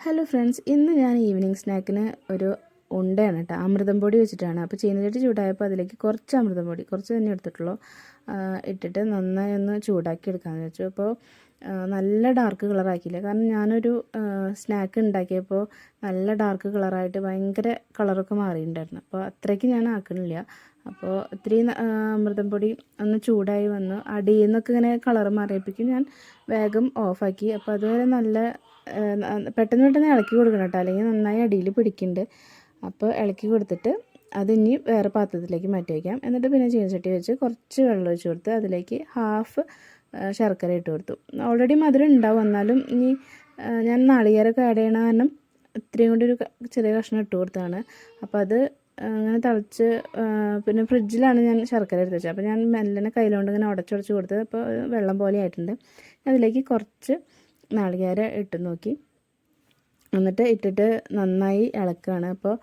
Hello friends, ഇന്ന് ഞാൻ evening സ്നാക്കിന് ഒരു ഉണ്ടയാണ് കേട്ടോ, അമൃതം പൊടി വെച്ചിട്ടാണ്. അപ്പോൾ ചീനച്ചട്ടി ചൂടായപ്പോൾ അതിലേക്ക് കുറച്ച് അമൃതം പൊടി, കുറച്ച് തന്നെ എടുത്തിട്ടുള്ളൂ, ഇട്ടിട്ട് നന്നായി ഒന്ന് ചൂടാക്കി എടുക്കാമെന്ന് വെച്ചു. അപ്പോൾ നല്ല ഡാർക്ക് കളറാക്കിയില്ല, കാരണം ഞാനൊരു സ്നാക്ക് ഉണ്ടാക്കിയപ്പോൾ നല്ല ഡാർക്ക് കളറായിട്ട് ഭയങ്കര കളറൊക്കെ മാറിയിട്ടുണ്ടായിരുന്നു. അപ്പോൾ അത്രയ്ക്ക് ഞാൻ ആക്കണില്ല. അപ്പോൾ ഇത്തിരി അമൃതം പൊടി ഒന്ന് ചൂടായി വന്നു, അടിയിൽ നിന്നൊക്കെ ഇങ്ങനെ കളർ മാറിയപ്പോഴേക്കും ഞാൻ വേഗം ഓഫാക്കി. അപ്പോൾ അതുവരെ നല്ല പെട്ടെന്ന് ഇളക്കി കൊടുക്കണം കേട്ടോ, അല്ലെങ്കിൽ നന്നായി അടിയിൽ പിടിക്കുന്നുണ്ട്. അപ്പോൾ ഇളക്കി കൊടുത്തിട്ട് അതിനി വേറെ പാത്രത്തിലേക്ക് മാറ്റി വയ്ക്കാം. എന്നിട്ട് പിന്നെ ചീനച്ചട്ടി വെച്ച് കുറച്ച് വെള്ളം ഒഴിച്ച് കൊടുത്ത് അതിലേക്ക് ഹാഫ് ശർക്കര ഇട്ട് കൊടുത്തു. ഓൾറെഡി മധുരം ഉണ്ടാവും, എന്നാലും ഇനി ഞാൻ നാളികേരമൊക്കെ ആഡ് ചെയ്യണ കാരണം ഇത്രയും കൂടി ഒരു ചെറിയ കഷ്ണം ഇട്ട് കൊടുത്തതാണ്. അപ്പോൾ അത് അങ്ങനെ തിളച്ച് പിന്നെ ഫ്രിഡ്ജിലാണ് ഞാൻ ശർക്കര എടുത്ത് വെച്ചത്. അപ്പോൾ ഞാൻ മെല്ലനെ കയ്യിലുകൊണ്ട് ഇങ്ങനെ ഉടച്ചുടച്ച് കൊടുത്തത്. അപ്പോൾ വെള്ളം പോലെ ആയിട്ടുണ്ട്. അതിലേക്ക് കുറച്ച് നാളികേരം ഇട്ട് നോക്കി, എന്നിട്ട് ഇട്ടിട്ട് നന്നായി ഇളക്കുകയാണ്. അപ്പോൾ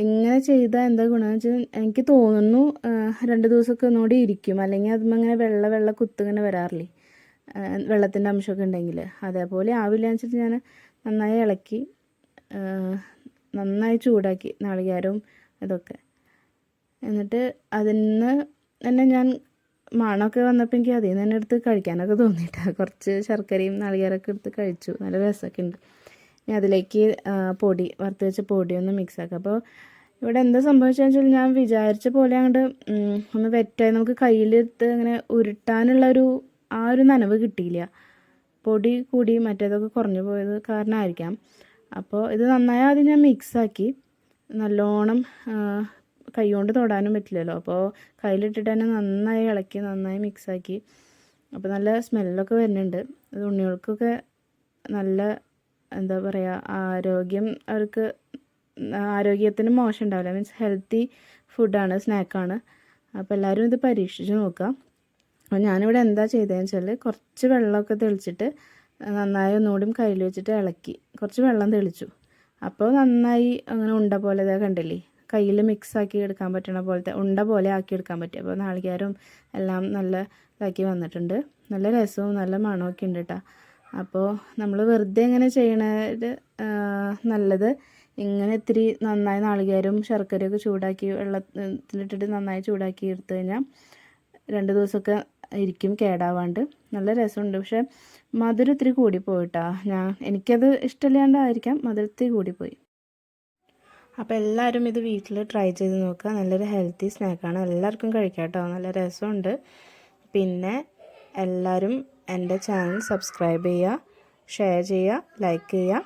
ഇങ്ങനെ ചെയ്താൽ എന്താ ഗുണമെന്ന് വെച്ചാൽ എനിക്ക് തോന്നുന്നു 2 ദിവസമൊക്കെ ഒന്നുകൂടി ഇരിക്കും. അല്ലെങ്കിൽ അതുമ്പോൾ അങ്ങനെ വെള്ള കുത്തിങ്ങനെ വരാറില്ലേ, വെള്ളത്തിൻ്റെ അംശമൊക്കെ ഉണ്ടെങ്കിൽ അതേപോലെ ആവില്ല എന്ന് വെച്ചിട്ട് ഞാൻ നന്നായി ഇളക്കി നന്നായി ചൂടാക്കി നാളികേരവും ഇതൊക്കെ. എന്നിട്ട് അതിൽ നിന്ന് തന്നെ ഞാൻ മണമൊക്കെ വന്നപ്പോൾ എനിക്ക് അതിൽ നിന്ന് തന്നെ എടുത്ത് കഴിക്കാനൊക്കെ തോന്നിയിട്ടാണ്. കുറച്ച് ശർക്കരയും നാളികേരമൊക്കെ എടുത്ത് കഴിച്ചു, നല്ല രസമൊക്കെ ഉണ്ട്. ഇനി അതിലേക്ക് പൊടി, വറുത്ത് വെച്ച പൊടി ഒന്ന് മിക്സ് ആക്കുക. അപ്പോൾ ഇവിടെ എന്താ സംഭവിച്ചതെന്ന് വെച്ചാൽ ഞാൻ വിചാരിച്ച പോലെ അങ്ങോട്ട് ഒന്ന് വെറ്റായി നമുക്ക് കയ്യിലെടുത്ത് അങ്ങനെ ഉരുട്ടാനുള്ളൊരു ഒരു നനവ് കിട്ടിയില്ല. പൊടി കൂടി മറ്റേതൊക്കെ കുറഞ്ഞു പോയത് കാരണമായിരിക്കാം. അപ്പോൾ ഇത് നന്നായി ആദ്യം ഞാൻ മിക്സാക്കി, നല്ലോണം കൈ കൊണ്ട് തൊടാനും പറ്റില്ലല്ലോ, അപ്പോൾ കയ്യിലിട്ടിട്ട് തന്നെ നന്നായി ഇളക്കി നന്നായി മിക്സാക്കി. അപ്പോൾ നല്ല സ്മെല്ലൊക്കെ വരുന്നുണ്ട്. അത് ഉണ്ണികൾക്കൊക്കെ നല്ല എന്താ പറയുക, അവർക്ക് ആരോഗ്യത്തിന് മോശം ഉണ്ടാവില്ല, മീൻസ് ഹെൽത്തി ഫുഡാണ്, സ്നാക്കാണ്. അപ്പോൾ എല്ലാവരും ഇത് പരീക്ഷിച്ച് നോക്കുക. അപ്പോൾ ഞാനിവിടെ എന്താ ചെയ്തതെന്ന് വെച്ചാൽ കുറച്ച് വെള്ളമൊക്കെ തെളിച്ചിട്ട് നന്നായി ഒന്നുകൂടി കയ്യിൽ വെച്ചിട്ട് ഇളക്കി കുറച്ച് വെള്ളം തെളിച്ചു. അപ്പോൾ നന്നായി അങ്ങനെ ഉണ്ട പോലെ ഇതാ കണ്ടില്ലേ, കയ്യിൽ മിക്സാക്കി എടുക്കാൻ പറ്റണ പോലത്തെ ഉണ്ട പോലെ ആക്കി എടുക്കാൻ പറ്റും. അപ്പോൾ നാളികേരവും എല്ലാം നല്ല ഇതാക്കി വന്നിട്ടുണ്ട്, നല്ല രസവും നല്ല മണമൊക്കെ ഉണ്ട് കേട്ടോ. അപ്പോൾ നമ്മൾ വെറുതെ ഇങ്ങനെ ചെയ്യണത് നല്ലത്, ഇങ്ങനെ ഇത്തിരി നന്നായി നാളികേരവും ശർക്കരയൊക്കെ ചൂടാക്കി വെള്ളത്തിലിട്ടിട്ട് നന്നായി ചൂടാക്കി എടുത്തു കഴിഞ്ഞാൽ 2 ദിവസമൊക്കെ ഇരിക്കും കേടാവാണ്ട്, നല്ല രസമുണ്ട്. പക്ഷേ മധുരം ഇത്തിരി കൂടിപ്പോയിട്ടാ, എനിക്കത് ഇഷ്ടമില്ലാണ്ടായിരിക്കാം, മധുരത്തിൽ കൂടിപ്പോയി. അപ്പോൾ എല്ലാവരും ഇത് വീട്ടിൽ ട്രൈ ചെയ്ത് നോക്കുക. നല്ലൊരു ഹെൽത്തി സ്നാക്കാണ്, എല്ലാവർക്കും കഴിക്കാം കേട്ടോ, നല്ല രസമുണ്ട്. പിന്നെ എല്ലാവരും എൻ്റെ ചാനൽ സബ്സ്ക്രൈബ് ചെയ്യുക, ഷെയർ ചെയ്യുക, ലൈക്ക് ചെയ്യുക.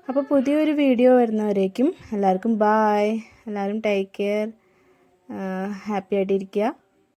അപ്പോൾ പുതിയൊരു വീഡിയോ വരുന്നവരേക്കും എല്ലാവർക്കും ബായ്. എല്ലാവരും ടേക്ക് കെയർ, ഹാപ്പി ആയിട്ടിരിക്കുക.